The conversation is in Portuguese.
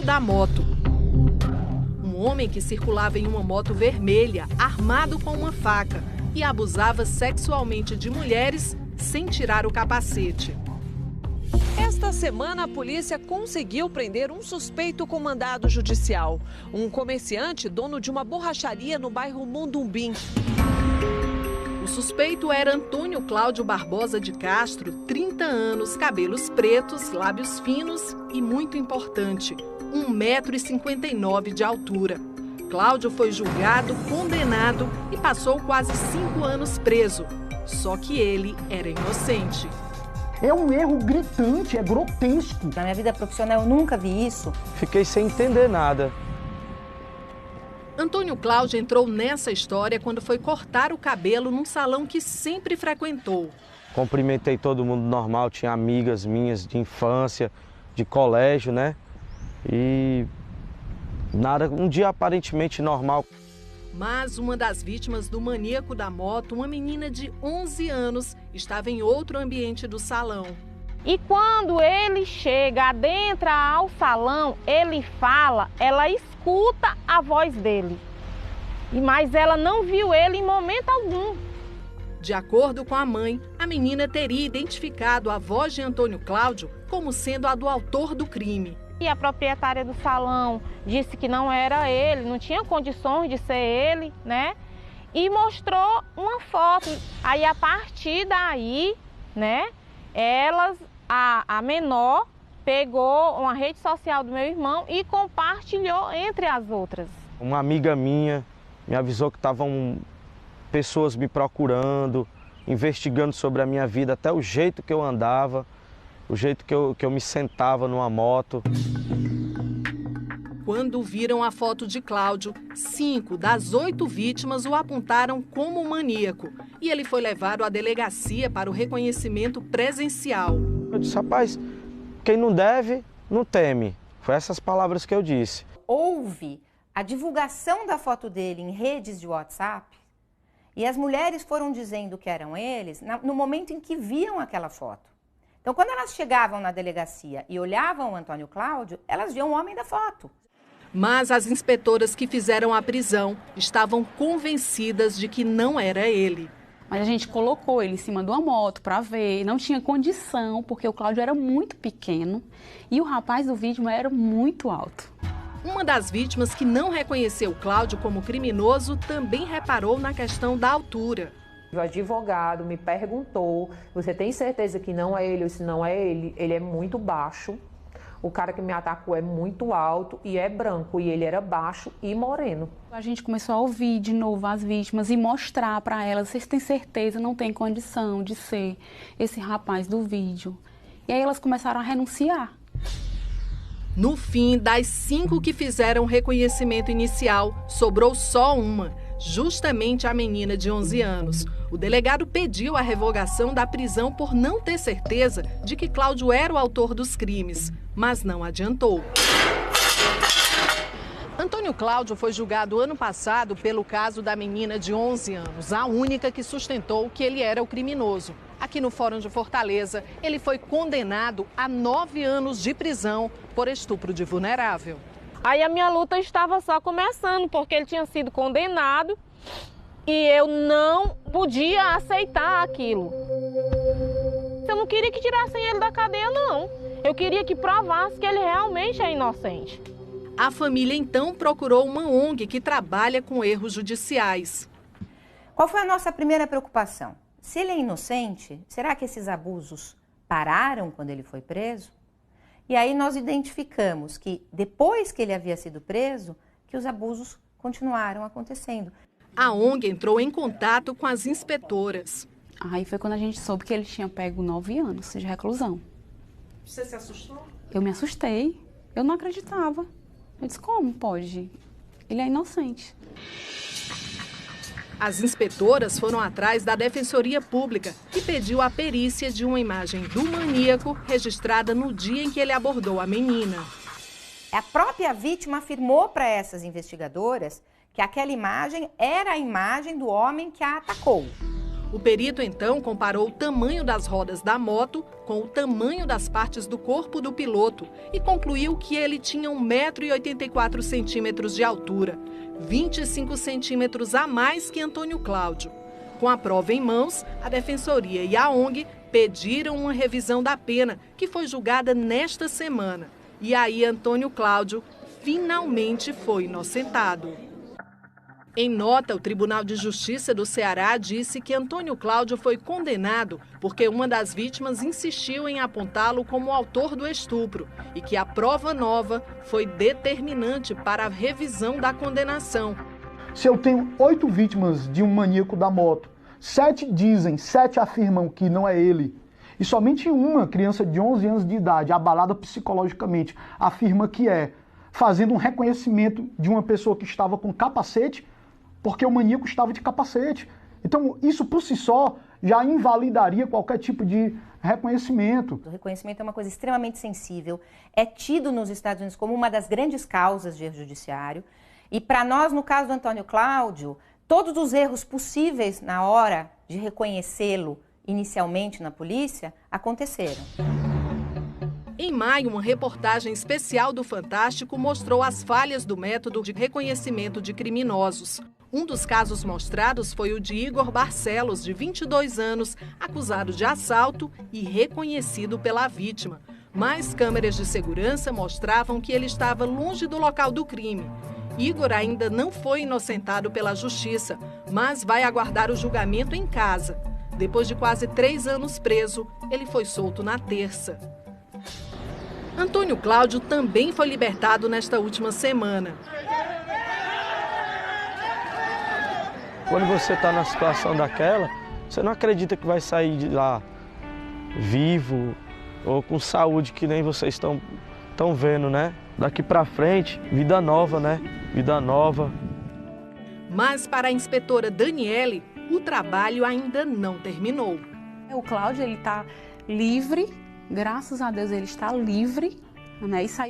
da moto. Um homem que circulava em uma moto vermelha, armado com uma faca, e abusava sexualmente de mulheres sem tirar o capacete. Esta semana, a polícia conseguiu prender um suspeito com mandado judicial. Um comerciante dono de uma borracharia no bairro Mundumbim. O suspeito era Antônio Cláudio Barbosa de Castro, 30 anos, cabelos pretos, lábios finos e, muito importante, 1,59 m de altura. Cláudio foi julgado, condenado e passou quase 5 anos preso. Só que ele era inocente. É um erro gritante, é grotesco. Na minha vida profissional eu nunca vi isso. Fiquei sem entender nada. Antônio Cláudio entrou nessa história quando foi cortar o cabelo num salão que sempre frequentou. Cumprimentei todo mundo normal, tinha amigas minhas de infância, de colégio, né? E nada, um dia aparentemente normal. Mas uma das vítimas do maníaco da moto, uma menina de 11 anos, estava em outro ambiente do salão. E quando ele chega, adentra ao salão, ele fala, ela escuta a voz dele. Mas ela não viu ele em momento algum. De acordo com a mãe, a menina teria identificado a voz de Antônio Cláudio como sendo a do autor do crime. E a proprietária do salão disse que não era ele, não tinha condições de ser ele, né? E mostrou uma foto. Aí, a partir daí, né, a menor pegou uma rede social do meu irmão e compartilhou entre as outras. Uma amiga minha me avisou que estavam pessoas me procurando, investigando sobre a minha vida, até o jeito que eu andava, o jeito que eu me sentava numa moto. Quando viram a foto de Cláudio, 5 das 8 vítimas o apontaram como maníaco. E ele foi levado à delegacia para o reconhecimento presencial. Eu disse, rapaz, quem não deve, não teme. Foi essas palavras que eu disse. Houve a divulgação da foto dele em redes de WhatsApp e as mulheres foram dizendo que eram eles no momento em que viam aquela foto. Então, quando elas chegavam na delegacia e olhavam o Antônio Cláudio, elas viam o homem da foto. Mas as inspetoras que fizeram a prisão estavam convencidas de que não era ele. Mas a gente colocou ele em cima de uma moto para ver, não tinha condição, porque o Cláudio era muito pequeno e o rapaz do vídeo era muito alto. Uma das vítimas que não reconheceu Cláudio como criminoso também reparou na questão da altura. O advogado me perguntou, você tem certeza que não é ele ou se não é ele? Ele é muito baixo, o cara que me atacou é muito alto e é branco, e ele era baixo e moreno. A gente começou a ouvir de novo as vítimas e mostrar para elas, vocês têm certeza, não tem condição de ser esse rapaz do vídeo. E aí elas começaram a renunciar. No fim, das 5 que fizeram o reconhecimento inicial, sobrou só uma. Justamente a menina de 11 anos. O delegado pediu a revogação da prisão por não ter certeza de que Cláudio era o autor dos crimes, mas não adiantou. Antônio Cláudio foi julgado ano passado pelo caso da menina de 11 anos, a única que sustentou que ele era o criminoso. Aqui no Fórum de Fortaleza, ele foi condenado a 9 anos de prisão por estupro de vulnerável. Aí a minha luta estava só começando, porque ele tinha sido condenado e eu não podia aceitar aquilo. Eu não queria que tirassem ele da cadeia, não. Eu queria que provasse que ele realmente é inocente. A família então procurou uma ONG que trabalha com erros judiciais. Qual foi a nossa primeira preocupação? Se ele é inocente, será que esses abusos pararam quando ele foi preso? E aí nós identificamos que, depois que ele havia sido preso, que os abusos continuaram acontecendo. A ONG entrou em contato com as inspetoras. Aí foi quando a gente soube que ele tinha pego 9 anos de reclusão. Você se assustou? Eu me assustei. Eu não acreditava. Eu disse, como pode? Ele é inocente. As inspetoras foram atrás da Defensoria Pública, que pediu a perícia de uma imagem do maníaco registrada no dia em que ele abordou a menina. A própria vítima afirmou para essas investigadoras que aquela imagem era a imagem do homem que a atacou. O perito, então, comparou o tamanho das rodas da moto com o tamanho das partes do corpo do piloto e concluiu que ele tinha 1,84 m de altura, 25 centímetros a mais que Antônio Cláudio. Com a prova em mãos, a Defensoria e a ONG pediram uma revisão da pena, que foi julgada nesta semana. E aí, Antônio Cláudio finalmente foi inocentado. Em nota, o Tribunal de Justiça do Ceará disse que Antônio Cláudio foi condenado porque uma das vítimas insistiu em apontá-lo como autor do estupro e que a prova nova foi determinante para a revisão da condenação. Se eu tenho 8 vítimas de um maníaco da moto, 7 dizem, 7 afirmam que não é ele, e somente uma criança de 11 anos de idade, abalada psicologicamente, afirma que é, fazendo um reconhecimento de uma pessoa que estava com capacete, porque o maníaco estava de capacete. Então, isso por si só já invalidaria qualquer tipo de reconhecimento. O reconhecimento é uma coisa extremamente sensível, é tido nos Estados Unidos como uma das grandes causas de erro judiciário. E para nós, no caso do Antônio Cláudio, todos os erros possíveis na hora de reconhecê-lo inicialmente na polícia aconteceram. Em maio, uma reportagem especial do Fantástico mostrou as falhas do método de reconhecimento de criminosos. Um dos casos mostrados foi o de Igor Barcelos, de 22 anos, acusado de assalto e reconhecido pela vítima. Mas câmeras de segurança mostravam que ele estava longe do local do crime. Igor ainda não foi inocentado pela justiça, mas vai aguardar o julgamento em casa. Depois de quase 3 anos preso, ele foi solto na terça. Antônio Cláudio também foi libertado nesta última semana. Quando você está na situação daquela, você não acredita que vai sair de lá vivo ou com saúde, que nem vocês estão vendo, né? Daqui para frente, vida nova, né? Vida nova. Mas para a inspetora Daniele, o trabalho ainda não terminou. O Cláudio, ele está livre, graças a Deus ele está livre, né? E saiu